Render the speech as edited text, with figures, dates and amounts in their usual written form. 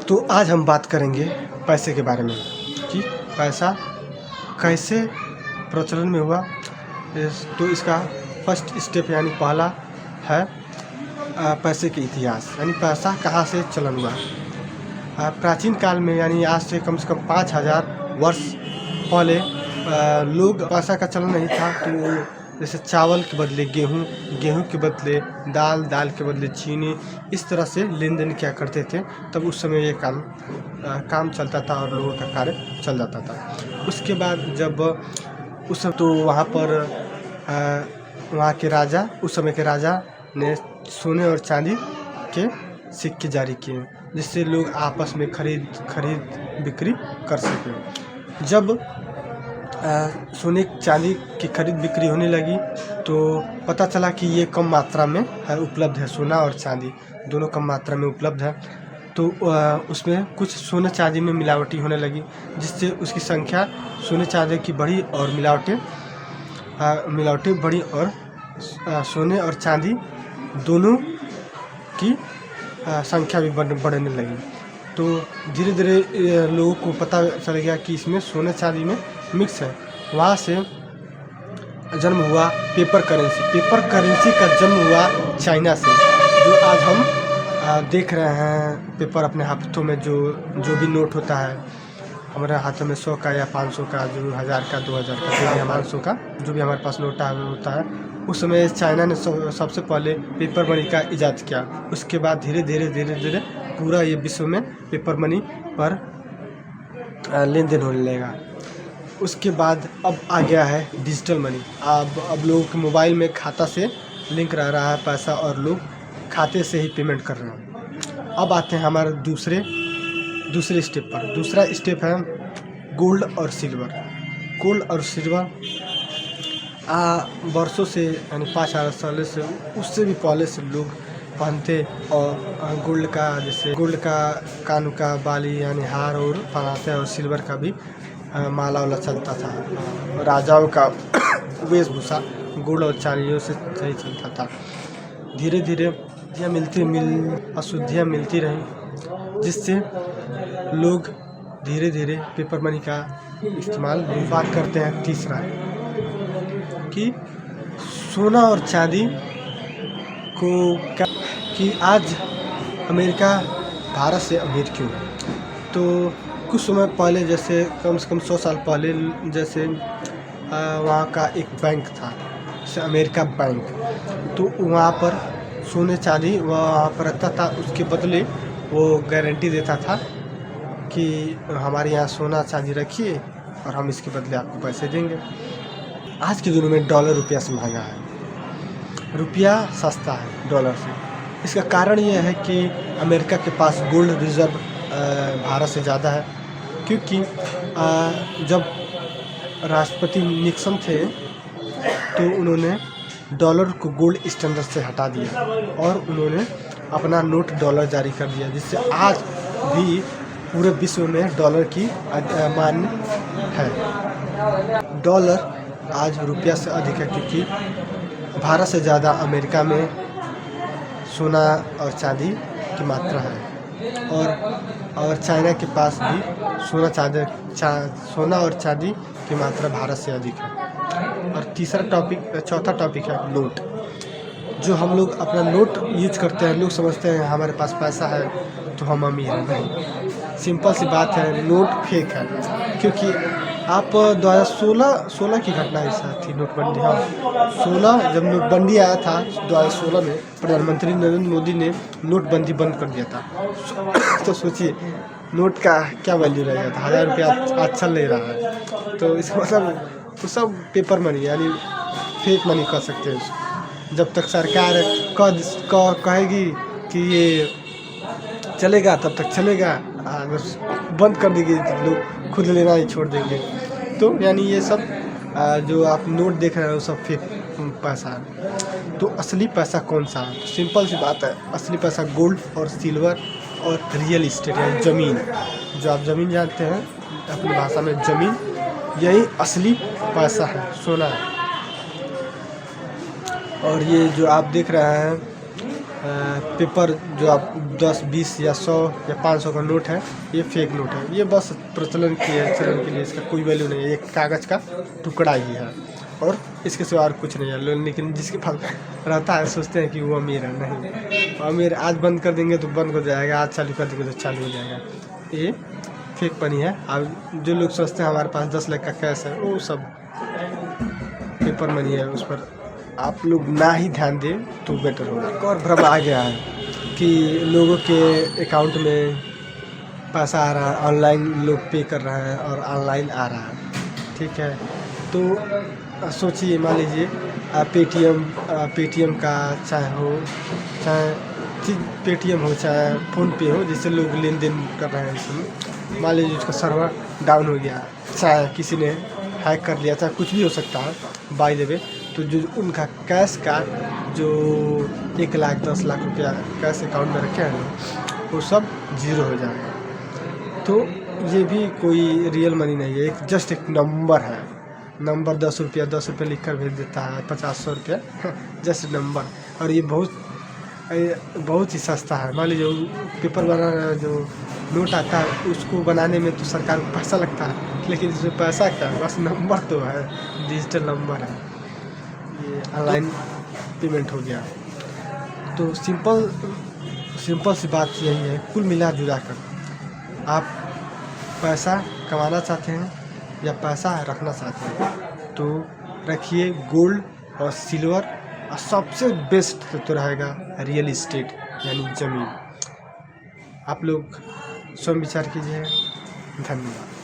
तो आज हम बात करेंगे पैसे के बारे में कि पैसा कैसे प्रचलन में हुआ। तो इसका फर्स्ट स्टेप यानी पहला है पैसे के इतिहास, यानी पैसा कहाँ से चलन हुआ। प्राचीन काल में यानी आज से कम 5000 वर्ष पहले लोग पैसा का चलन नहीं था। तो जैसे चावल के बदले गेहूँ, गेहूँ के बदले दाल, दाल के बदले चीनी, इस तरह से लेन देन किया करते थे। तब उस समय ये काम चलता था और लोगों का कार्य चल जाता था। उसके बाद जब उस तो वहाँ पर वहाँ के राजा, उस समय के राजा ने सोने और चांदी के सिक्के जारी किए, जिससे लोग आपस में खरीद बिक्री कर सकें। जब सोने चांदी की खरीद बिक्री होने लगी तो पता चला कि ये कम मात्रा में उपलब्ध है, सोना और चांदी दोनों कम मात्रा में उपलब्ध है। तो उसमें कुछ सोने चांदी में मिलावटी होने लगी, जिससे उसकी संख्या सोने चांदी की बढ़ी और मिलावटें बढ़ी और सोने और चांदी दोनों की संख्या भी बढ़ने लगी। तो धीरे धीरे लोगों को पता चल गया कि इसमें सोने चांदी में मिक्स है। वहाँ से जन्म हुआ पेपर करेंसी। पेपर करेंसी का जन्म हुआ चाइना से, जो आज हम देख रहे हैं। पेपर अपने हाथों में जो भी नोट होता है हमारे हाथों में 100 का या 500 का, जो 1000 का, 2000 का, जो भी 500 का, जो भी हमारे पास नोट होता है। उस समय चाइना ने सबसे पहले पेपर मनी का इजाद किया। उसके बाद धीरे धीरे पूरा ये विश्व में पेपर मनी पर लेन देन होने लगेगा। उसके बाद अब आ गया है डिजिटल मनी। अब लोगों के मोबाइल में खाता से लिंक रह रहा है पैसा और लोग खाते से ही पेमेंट कर रहे हैं। अब आते हैं हमारे दूसरे स्टेप पर। दूसरा स्टेप है गोल्ड और सिल्वर। गोल्ड और सिल्वर वर्षों से यानी 5000 साल से, उससे भी पहले से लोग पहनते और गोल्ड का कान का बाली यानी हार और पहनाते हैं, और सिल्वर का भी माला वाला चलता था। राजाओं का वेशभूषा गोल्ड और चांदियों से सही चलता था। धीरे धीरे अशुद्धियाँ मिलती रहीं, जिससे लोग धीरे धीरे पेपर मनी का इस्तेमाल बात करते हैं। तीसरा कि सोना और चांदी को कि आज अमेरिका भारत से अमीर क्यों है। तो कुछ समय पहले, जैसे कम से कम 100 साल पहले, जैसे वहाँ का एक बैंक था, जैसे अमेरिका बैंक। तो वहाँ पर सोने चांदी वहाँ पर रखता था, उसके बदले वो गारंटी देता था कि हमारे यहाँ सोना चांदी रखिए और हम इसके बदले आपको पैसे देंगे। आज के दिनों में डॉलर रुपया से महंगा है, रुपया सस्ता है डॉलर से। इसका कारण ये है कि अमेरिका के पास गोल्ड रिजर्व भारत से ज़्यादा है, क्योंकि जब राष्ट्रपति निक्सन थे तो उन्होंने डॉलर को गोल्ड स्टैंडर्ड से हटा दिया और उन्होंने अपना नोट डॉलर जारी कर दिया, जिससे आज भी पूरे विश्व में डॉलर की मान्य है। डॉलर आज रुपया से अधिक है, क्योंकि भारत से ज़्यादा अमेरिका में सोना और चांदी की मात्रा है, और चाइना के पास भी सोना और चांदी की मात्रा भारत से अधिक है। और चौथा टॉपिक है नोट। जो हम लोग अपना नोट यूज करते हैं, लोग समझते हैं हमारे पास पैसा है तो हम अमीर हैं। नहीं, सिंपल सी बात है, नोट फेक है। क्योंकि आप 2016 की घटना ऐसा थी, नोटबंदी। हाँ, 16 जब नोटबंदी आया था 2016 में, प्रधानमंत्री नरेंद्र मोदी ने नोटबंदी बंद कर दिया था। तो सोचिए नोट का क्या वैल्यू रह गया था। 1000 रुपया आज चल नहीं रहा है। तो इसका मतलब तो सब पेपर मनी यानी फेक मनी कह सकते हैं। जब तक सरकार कहेगी कि ये चलेगा तब तक चलेगा, अगर बंद कर देगी तो लोग खुद लेना ही छोड़ देंगे। तो यानी ये सब जो आप नोट देख रहे हैं वो सब फेक पैसा है। तो असली पैसा कौन सा है? सिंपल सी बात है, असली पैसा गोल्ड और सिल्वर और रियल इस्टेट यानी ज़मीन। जो आप ज़मीन जानते हैं अपनी भाषा में ज़मीन, यही असली पैसा है, सोना है। और ये जो आप देख रहे हैं पेपर जो आप 10, 20 या 100 या 500 का नोट है, ये फेक नोट है। ये बस प्रचलन चलन के लिए इसका कोई वैल्यू नहीं है, एक कागज़ का टुकड़ा ही है और इसके सिवा और कुछ नहीं है। लेकिन जिसके पास रहता है सोचते हैं कि वो अमीर है। नहीं, अमीर आज बंद कर देंगे तो बंद हो जाएगा, आज चालू कर देंगे तो चालू हो जाएगा। ये फेक मनी है। अब जो लोग सोचते हैं हमारे पास 10 लाख का कैश है, वो सब पेपर मनी है। उस पर आप लोग ना ही ध्यान दें तो बेटर होगा। एक और भ्रम आ गया है कि लोगों के अकाउंट में पैसा आ रहा है, ऑनलाइन लोग पे कर रहे हैं और ऑनलाइन आ रहा है। ठीक है, तो सोचिए, मान लीजिए पेटीएम का चाहे पेटीएम हो चाहे फ़ोनपे हो, जिससे लोग लेन देन कर रहे हैं इसमें, मान लीजिए उसका सर्वर डाउन हो गया, चाहे किसी ने हैक कर लिया, चाहे कुछ भी हो सकता है बाय द वे, तो जो उनका कैश का जो 1 लाख 10 लाख रुपया कैश अकाउंट में रखे हैं वो सब ज़ीरो हो जाएगा। तो ये भी कोई रियल मनी नहीं है, एक जस्ट एक नंबर है। नंबर 10 रुपया लिख कर भेज देता है, 50-100 रुपया जस्ट नंबर। और ये बहुत ही सस्ता है। मान लीजिए पेपर बनाना जो नोट आता है उसको बनाने में तो सरकार को पैसा लगता है, लेकिन इसमें पैसा क्या है, बस नंबर तो है, डिजिटल नंबर है। ये ऑनलाइन पेमेंट हो गया। तो सिंपल सी बात यही है, कुल मिला जुला कर आप पैसा कमाना चाहते हैं या पैसा रखना चाहते हैं तो रखिए गोल्ड और सिल्वर, और सबसे बेस्ट तो रहेगा रियल इस्टेट यानी ज़मीन। आप लोग स्वयं विचार कीजिए। धन्यवाद।